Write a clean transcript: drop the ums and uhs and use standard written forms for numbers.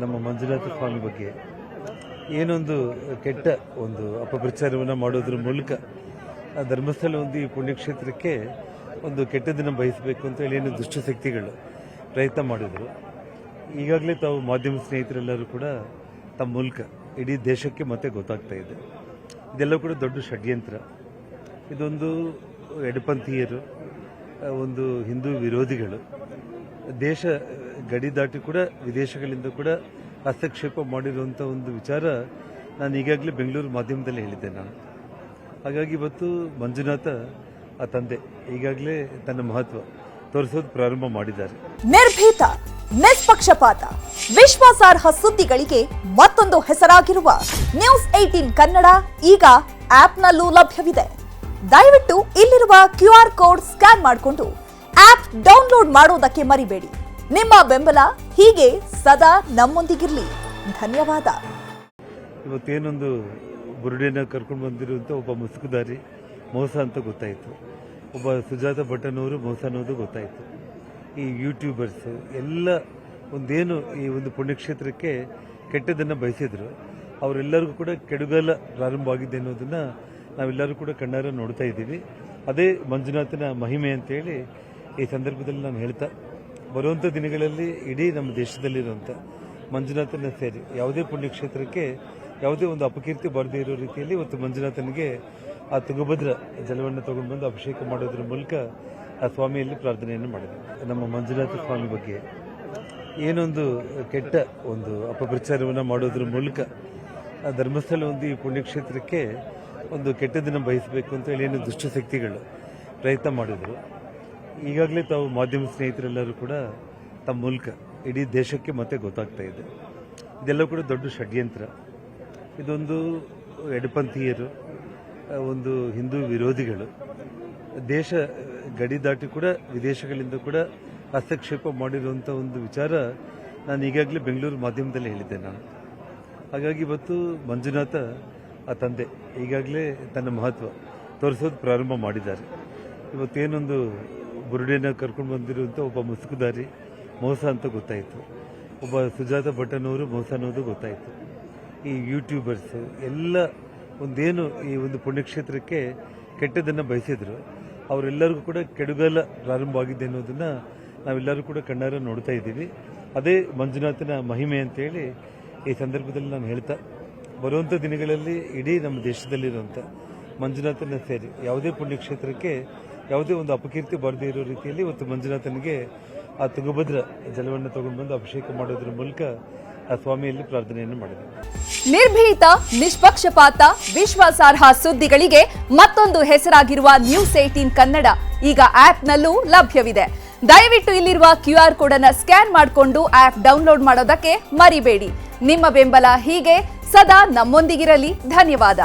ನಮ್ಮ ಮಂಜುನಾಥ ಸ್ವಾಮಿ ಬಗ್ಗೆ ಏನೊಂದು ಕೆಟ್ಟ ಒಂದು ಅಪಪ್ರಚಾರವನ್ನು ಮಾಡೋದ್ರ ಮೂಲಕ ಆ ಧರ್ಮಸ್ಥಳ ಒಂದು ಈ ಪುಣ್ಯಕ್ಷೇತ್ರಕ್ಕೆ ಒಂದು ಕೆಟ್ಟದನ್ನು ಬಯಸಬೇಕು ಅಂತೇಳಿ ಏನು ದುಷ್ಟಶಕ್ತಿಗಳು ಪ್ರಯತ್ನ ಮಾಡಿದರು. ಈಗಾಗಲೇ ತಾವು ಮಾಧ್ಯಮ ಸ್ನೇಹಿತರೆಲ್ಲರೂ ಕೂಡ ತಮ್ಮ ಮೂಲಕ ಇಡೀ ದೇಶಕ್ಕೆ ಮತ್ತೆ ಗೊತ್ತಾಗ್ತಾ ಇದೆ. ಇದೆಲ್ಲ ಕೂಡ ದೊಡ್ಡ ಷಡ್ಯಂತ್ರ. ಇದೊಂದು ಎಡಪಂಥೀಯರು, ಒಂದು ಹಿಂದೂ ವಿರೋಧಿಗಳು ದೇಶ ಗಡಿ ದಾಟಿ ಕೂಡ ವಿದೇಶಗಳಿಂದ ಕೂಡ ಹಸ್ತಕ್ಷೇಪ ಮಾಡಿರುವಂಥ ಒಂದು ವಿಚಾರ ನಾನು ಈಗಾಗಲೇ ಬೆಂಗಳೂರು ಮಾಧ್ಯಮದಲ್ಲಿ ಹೇಳಿದ್ದೆ ನಾನು. ಹಾಗಾಗಿ ಇವತ್ತು ಮಂಜುನಾಥ ಆ ತಂದೆ ಈಗಾಗಲೇ ತನ್ನ ಮಹತ್ವ ತೋರಿಸೋದು ಪ್ರಾರಂಭ ಮಾಡಿದ್ದಾರೆ. ನಿರ್ಭೀತ, ನಿಷ್ಪಕ್ಷಪಾತ, ವಿಶ್ವಾಸಾರ್ಹ ಸುದ್ದಿಗಳಿಗೆ ಮತ್ತೊಂದು ಹೆಸರಾಗಿರುವ ನ್ಯೂಸ್ 18 ಕನ್ನಡ ಈಗ ಆಪ್ನಲ್ಲೂ ಲಭ್ಯವಿದೆ. ದಯವಿಟ್ಟು ಇಲ್ಲಿರುವ QR ಕೋಡ್ ಸ್ಕ್ಯಾನ್ ಮಾಡಿಕೊಂಡು ಆಪ್ ಡೌನ್ಲೋಡ್ ಮಾಡೋದಕ್ಕೆ ಮರಿಬೇಡಿ. ನಿಮ್ಮ ಬೆಂಬಲ ಹೀಗೆ ಸದಾ ನಮ್ಮೊಂದಿಗಿರಲಿ. ಧನ್ಯವಾದ. ಇವತ್ತೇನೊಂದು ಬುರುಡೆನ ಕರ್ಕೊಂಡು ಬಂದಿರುವಂಥ ಒಬ್ಬ ಮುಸುಕುದಾರಿ ಮೋಸ ಅಂತ ಗೊತ್ತಾಯಿತು. ಒಬ್ಬ ಸುಜಾತ ಭಟ್ಟನವರು ಮೋಸ ಅನ್ನೋದು ಗೊತ್ತಾಯಿತು. ಈ ಯೂಟ್ಯೂಬರ್ಸ್ ಎಲ್ಲ ಒಂದೇನು ಈ ಒಂದು ಪುಣ್ಯಕ್ಷೇತ್ರಕ್ಕೆ ಕೆಟ್ಟದನ್ನು ಬಯಸಿದ್ರು, ಅವರೆಲ್ಲರಿಗೂ ಕೂಡ ಕೆಡುಗಾಲ ಪ್ರಾರಂಭ ಆಗಿದೆ ಅನ್ನೋದನ್ನು ನಾವೆಲ್ಲರೂ ಕೂಡ ಕಣ್ಣಾರ ನೋಡ್ತಾ ಇದ್ದೀವಿ. ಅದೇ ಮಂಜುನಾಥನ ಮಹಿಮೆ ಅಂತೇಳಿ ಈ ಸಂದರ್ಭದಲ್ಲಿ ನಾನು ಹೇಳ್ತಾ, ಬರುವಂಥ ದಿನಗಳಲ್ಲಿ ಇಡೀ ನಮ್ಮ ದೇಶದಲ್ಲಿರುವಂಥ ಮಂಜುನಾಥನ ಸೇರಿ ಯಾವುದೇ ಪುಣ್ಯಕ್ಷೇತ್ರಕ್ಕೆ ಯಾವುದೇ ಒಂದು ಅಪಕೀರ್ತಿ ಬರದೇ ಇರೋ ರೀತಿಯಲ್ಲಿ ಇವತ್ತು ಮಂಜುನಾಥನಿಗೆ ಆ ತುಂಗಭದ್ರ ಜಲವನ್ನು ತಗೊಂಡು ಬಂದು ಅಭಿಷೇಕ ಮಾಡೋದ್ರ ಮೂಲಕ ಆ ಸ್ವಾಮಿಯಲ್ಲಿ ಪ್ರಾರ್ಥನೆಯನ್ನು ಮಾಡಿದೆ. ನಮ್ಮ ಮಂಜುನಾಥ ಸ್ವಾಮಿ ಬಗ್ಗೆ ಏನೊಂದು ಕೆಟ್ಟ ಒಂದು ಅಪಪ್ರಚಾರವನ್ನು ಮಾಡೋದ್ರ ಮೂಲಕ ಆ ಧರ್ಮಸ್ಥಳ ಒಂದು ಈ ಪುಣ್ಯಕ್ಷೇತ್ರಕ್ಕೆ ಒಂದು ಕೆಟ್ಟದನ್ನು ಬಯಸಬೇಕು ಅಂತೇಳಿ ಏನು ದುಷ್ಟಶಕ್ತಿಗಳು ಪ್ರಯತ್ನ ಮಾಡಿದರು. ಈಗಾಗಲೇ ತಾವು ಮಾಧ್ಯಮ ಸ್ನೇಹಿತರೆಲ್ಲರೂ ಕೂಡ ತಮ್ಮ ಮೂಲಕ ಇಡೀ ದೇಶಕ್ಕೆ ಮತ್ತೆ ಗೊತ್ತಾಗ್ತಾ ಇದೆ. ಇದೆಲ್ಲ ಕೂಡ ದೊಡ್ಡ ಷಡ್ಯಂತ್ರ. ಇದೊಂದು ಎಡಪಂಥೀಯರು, ಒಂದು ಹಿಂದೂ ವಿರೋಧಿಗಳು ದೇಶ ಗಡಿ ದಾಟಿ ಕೂಡ ವಿದೇಶಗಳಿಂದ ಕೂಡ ಹಸ್ತಕ್ಷೇಪ ಮಾಡಿರುವಂಥ ಒಂದು ವಿಚಾರ ನಾನು ಈಗಾಗಲೇ ಬೆಂಗಳೂರು ಮಾಧ್ಯಮದಲ್ಲಿ ಹೇಳಿದ್ದೆ ನಾನು. ಹಾಗಾಗಿ ಇವತ್ತು ಮಂಜುನಾಥ ಆ ತಂದೆ ಈಗಾಗಲೇ ತನ್ನ ಮಹತ್ವ ತೋರಿಸೋದು ಪ್ರಾರಂಭ ಮಾಡಿದ್ದಾರೆ. ಇವತ್ತೇನೊಂದು ಬುರುಡೆನ ಕರ್ಕೊಂಡು ಬಂದಿರುವಂಥ ಒಬ್ಬ ಮುಸುಕುದಾರಿ ಮೋಸ ಅಂತ ಗೊತ್ತಾಯಿತು. ಒಬ್ಬ ಸುಜಾತ ಭಟ್ಟನವರು ಮೋಸ ಅನ್ನೋದು ಗೊತ್ತಾಯಿತು. ಈ ಯೂಟ್ಯೂಬರ್ಸ್ ಎಲ್ಲ ಒಂದೇನು ಈ ಒಂದು ಪುಣ್ಯಕ್ಷೇತ್ರಕ್ಕೆ ಕೆಟ್ಟದನ್ನು ಬಯಸಿದ್ರು, ಅವರೆಲ್ಲರಿಗೂ ಕೂಡ ಕೆಡುಗಾಲ ಪ್ರಾರಂಭ ಆಗಿದೆ ಅನ್ನೋದನ್ನು ನಾವೆಲ್ಲರೂ ಕೂಡ ಕಣ್ಣಾರ ನೋಡ್ತಾ ಇದ್ದೀವಿ. ಅದೇ ಮಂಜುನಾಥನ ಮಹಿಮೆ ಅಂತೇಳಿ ಈ ಸಂದರ್ಭದಲ್ಲಿ ನಾನು ಹೇಳ್ತಾ, ಬರುವಂಥ ದಿನಗಳಲ್ಲಿ ಇಡೀ ನಮ್ಮ ದೇಶದಲ್ಲಿರುವಂಥ ಮಂಜುನಾಥನ ಸೇರಿ ಯಾವುದೇ ಪುಣ್ಯಕ್ಷೇತ್ರಕ್ಕೆ ಯಾವುದೇ ಒಂದು ಅಪಕೀರ್ತಿ ಬರದೇ ಇರೋ ರೀತಿಯಲ್ಲಿ ಇವತ್ತು ಮಂಜುನಾಥನಿಗೆ ಆ ತುಂಗಭದ್ರ ಜಲವನ್ನು ತಗೊಂಡು ಬಂದು ಅಭಿಷೇಕ ಮಾಡೋದ್ರ ಮೂಲಕ ಆ ಸ್ವಾಮಿಯಲ್ಲಿ ಪ್ರಾರ್ಥನೆಯನ್ನು ಮಾಡಿದೆ. ನಿರ್ಭೀತ, ನಿಷ್ಪಕ್ಷಪಾತ, ವಿಶ್ವಾಸಾರ್ಹ ಸುದ್ದಿಗಳಿಗೆ ಮತ್ತೊಂದು ಹೆಸರಾಗಿರುವ ನ್ಯೂಸ್ 18 ಕನ್ನಡ ಈಗ ಆಪ್ನಲ್ಲೂ ಲಭ್ಯವಿದೆ. ದಯವಿಟ್ಟು ಇಲ್ಲಿರುವ QR ಕೋಡ್ ಅನ್ನು ಸ್ಕ್ಯಾನ್ ಮಾಡಿಕೊಂಡು ಆಪ್ ಡೌನ್ಲೋಡ್ ಮಾಡೋದಕ್ಕೆ ಮರಿಬೇಡಿ. ನಿಮ್ಮ ಬೆಂಬಲ ಹೀಗೆ ಸದಾ ನಮ್ಮೊಂದಿಗಿರಲಿ. ಧನ್ಯವಾದ.